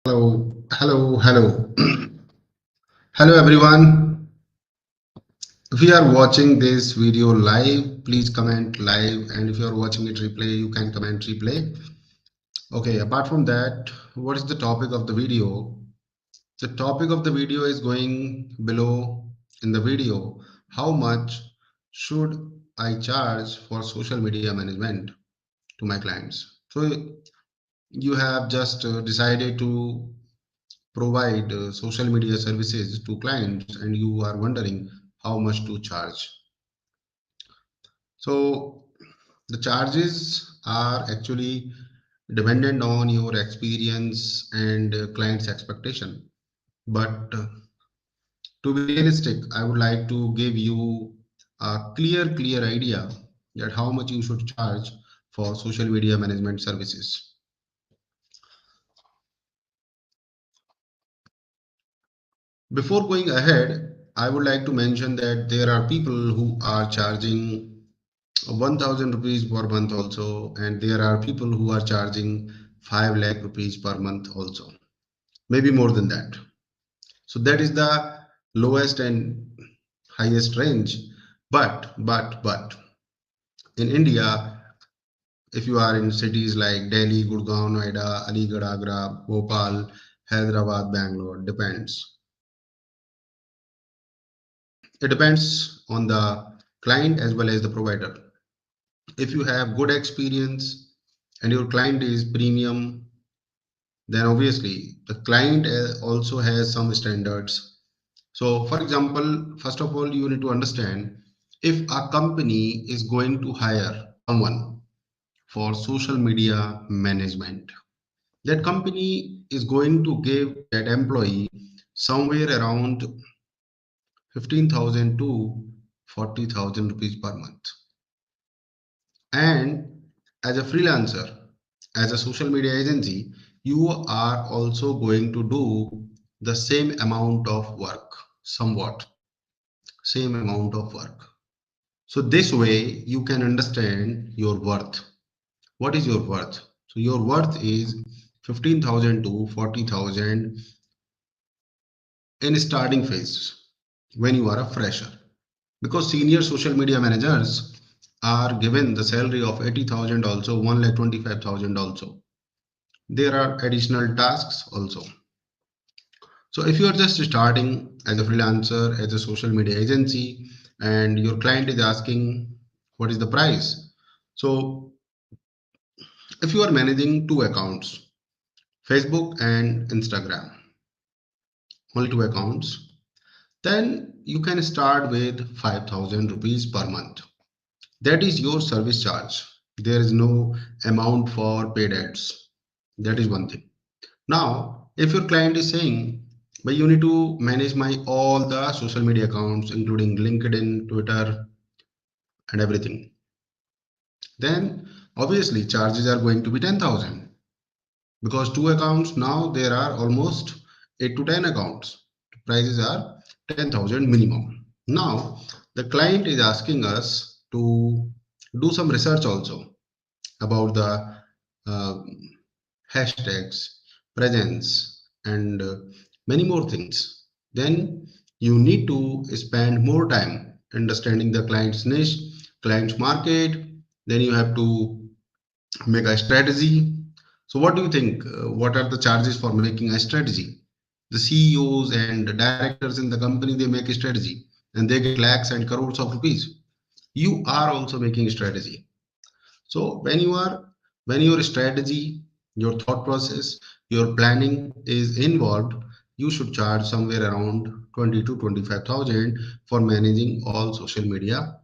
Hello. Hello, everyone. If you are watching this video live, please comment live. And if you are watching it replay, you can comment replay. Okay, apart from that, what is the topic of the video? The topic of the video is going below in the video. How much should I charge for social media management to my clients? So you have just decided to provide social media services to clients and you are wondering how much to charge. So the charges are actually dependent on your experience and client's expectation. But to be realistic, I would like to give you a clear idea that how much you should charge for social media management services. Before going ahead, I would like to mention that there are people who are charging 1000 rupees per month also, and there are people who are charging 5 lakh rupees per month also, maybe more than that. So that is the lowest and highest range. But in India, if you are in cities like Delhi, Gurgaon, Noida, Aligarh, Agra, Bhopal, Hyderabad, Bangalore, depends. It depends on the client as well as the provider. If you have good experience and your client is premium, then obviously the client also has some standards. So for example, first of all, you need to understand if a company is going to hire someone for social media management, that company is going to give that employee somewhere around 15,000 to 40,000 rupees per month. And as a freelancer, as a social media agency, you are also going to do the same amount of work, somewhat same amount of work. So this way you can understand your worth. What is your worth? So your worth is 15,000 to 40,000 in starting phase when you are a fresher. Because senior social media managers are given the salary of 80,000 also, 1,25,000 also. There are additional tasks also. So if you are just starting as a freelancer, as a social media agency, and your client is asking what is the price. So if you are managing two accounts, Facebook and Instagram, only two accounts, then you can start with 5,000 rupees per month. That is your service charge. There is no amount for paid ads. That is one thing. Now, if your client is saying, but you need to manage my all the social media accounts, including LinkedIn, Twitter, and everything, then obviously charges are going to be 10,000 because two accounts now there are almost 8 to 10 accounts. Prices are 10,000 minimum. Now, the client is asking us to do some research also about the uh, hashtags, presence, and many more things. Then you need to spend more time understanding the client's niche, client's market. Then you have to make a strategy. So, what do you think? What are the charges for making a strategy? The CEOs and the directors in the company they make a strategy and they get lakhs and crores of rupees. You are also making a strategy. So when your strategy, your thought process, your planning is involved, you should charge somewhere around 20 to 25,000 for managing all social media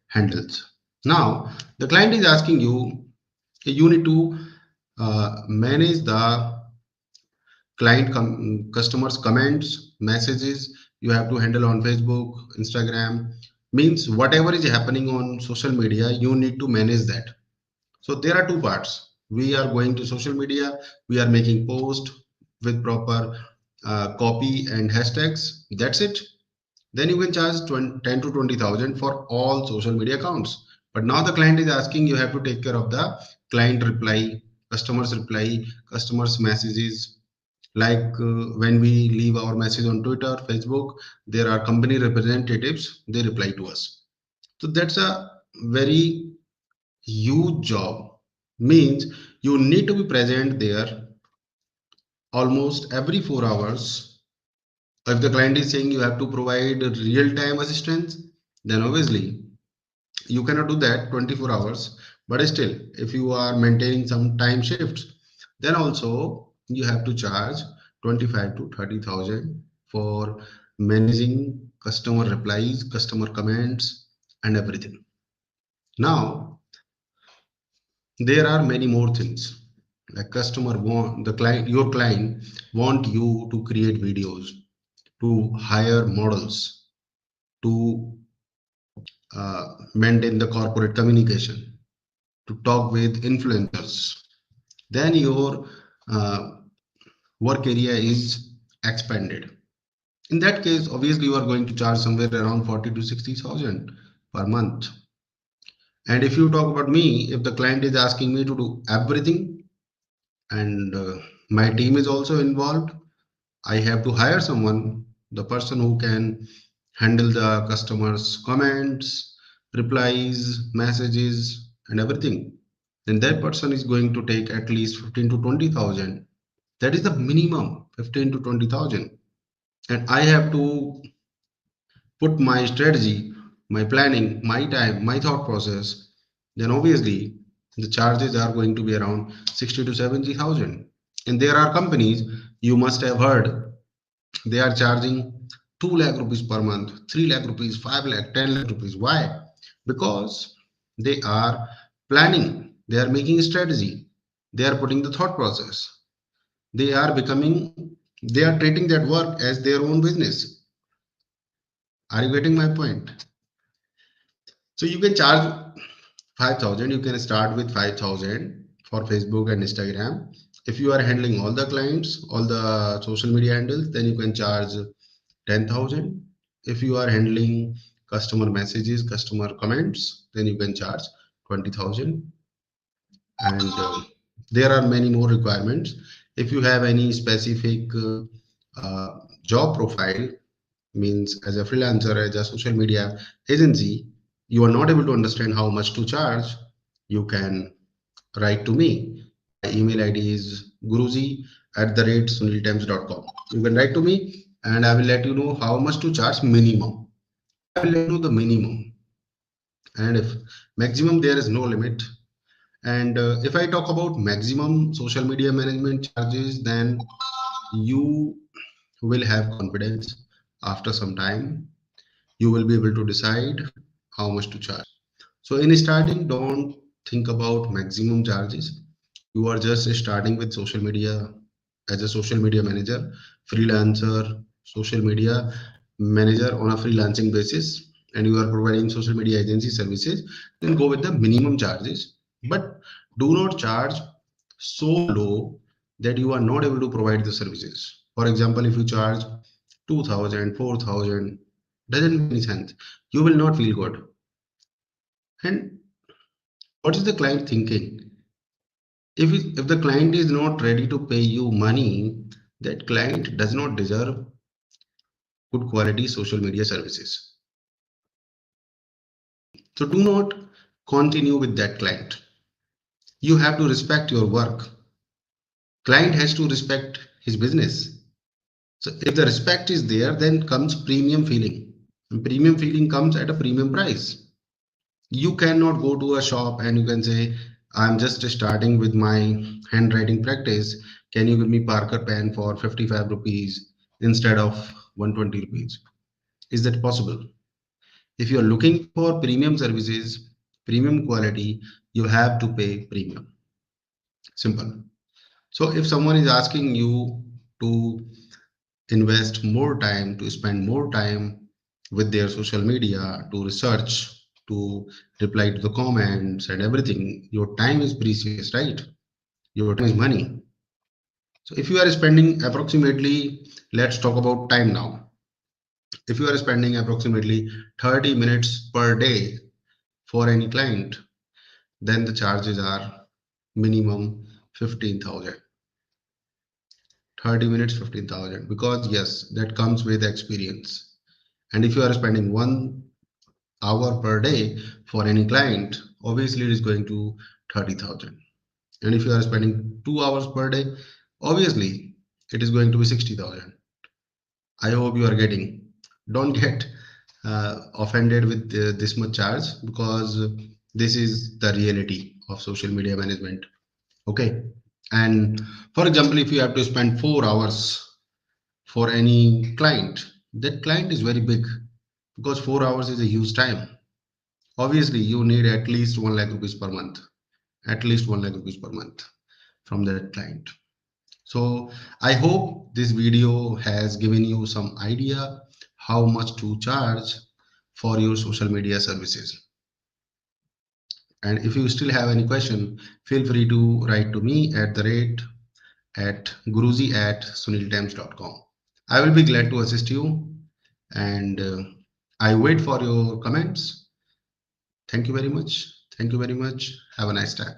handles. Now, the client is asking you, you need to manage the customers comments messages you have to handle on Facebook, Instagram, means whatever is happening on social media you need to manage that. So there are two parts. We are going to social media, we are making post with proper copy and hashtags. That's it. Then you can charge 20, 10 to 20,000 for all social media accounts. But now the client is asking you have to take care of the client reply, customers reply, customers messages. Like when we leave our message on Twitter, Facebook, there are company representatives, they reply to us. So that's a very huge job. Means you need to be present there almost every 4 hours. If the client is saying you have to provide real-time assistance, then obviously you cannot do that 24 hours. But still, if you are maintaining some time shifts, then also you have to charge 25 to 30,000 for managing customer replies, customer comments, and everything. Now, there are many more things. Like customer want the client, your client want you to create videos, to hire models, to maintain the corporate communication, to talk with influencers. Then your uh, work area is expanded. In that case, obviously you are going to charge somewhere around 40 to 60,000 per month. And if you talk about me, if the client is asking me to do everything and my team is also involved, I have to hire someone, the person who can handle the customers' comments, replies, messages, and everything. Then that person is going to take at least 15 to 20,000. That is the minimum, 15 to 20,000. And I have to put my strategy, my planning, my time, my thought process. Then obviously the charges are going to be around 60 to 70,000. And there are companies you must have heard, they are charging 2 lakh rupees per month, 3 lakh rupees, 5 lakh, 10 lakh rupees. Why? Because they are planning, they are making a strategy, they are putting the thought process, they are becoming, they are treating that work as their own business. Are you getting my point? So you can charge 5,000, you can start with 5,000 for Facebook and Instagram. If you are handling all the clients, all the social media handles, then you can charge 10,000. If you are handling customer messages, customer comments, then you can charge 20,000. And there are many more requirements. If you have any specific job profile, means as a freelancer, as a social media agency, you are not able to understand how much to charge, you can write to me. My email ID is guruji@suniltimes.com. You can write to me and I will let you know how much to charge minimum. I will let you know the minimum. And if maximum, there is no limit. And if I talk about maximum social media management charges, then you will have confidence after some time. You will be able to decide how much to charge. So in starting, don't think about maximum charges. You are just starting with social media as a social media manager, freelancer, social media manager on a freelancing basis, and you are providing social media agency services, then go with the minimum charges. But do not charge so low that you are not able to provide the services. For example, if you charge 2,000, 4,000, doesn't make any sense. You will not feel good. And what is the client thinking? If the client is not ready to pay you money, that client does not deserve good quality social media services. So do not continue with that client. You have to respect your work. Client has to respect his business. So if the respect is there, then comes premium feeling. And premium feeling comes at a premium price. You cannot go to a shop and you can say, I'm just starting with my handwriting practice. Can you give me Parker pen for 55 rupees instead of 120 rupees? Is that possible? If you are looking for premium services, premium quality, you have to pay premium. Simple. So if someone is asking you to invest more time, to spend more time with their social media, to research, to reply to the comments and everything, your time is precious, right? Your time is money. So if you are spending approximately, let's talk about time now. If you are spending approximately 30 minutes per day for any client, then the charges are minimum 15,000. 30 minutes 15,000, because yes, that comes with experience. And if you are spending 1 hour per day for any client, obviously it is going to 30,000. And if you are spending 2 hours per day, obviously it is going to be 60,000. I hope you are getting. Don't get offended with this much charge, because this is the reality of social media management. Okay. And for example, if you have to spend 4 hours for any client, that client is very big, because 4 hours is a huge time. Obviously, you need at least 1 lakh rupees per month, at least 1 lakh rupees per month from that client. So I hope this video has given you some idea how much to charge for your social media services. And if you still have any question, feel free to write to me at the rate at guruji@suniltimes.com. I will be glad to assist you, and I wait for your comments. Thank you very much. Thank you very much. Have a nice time.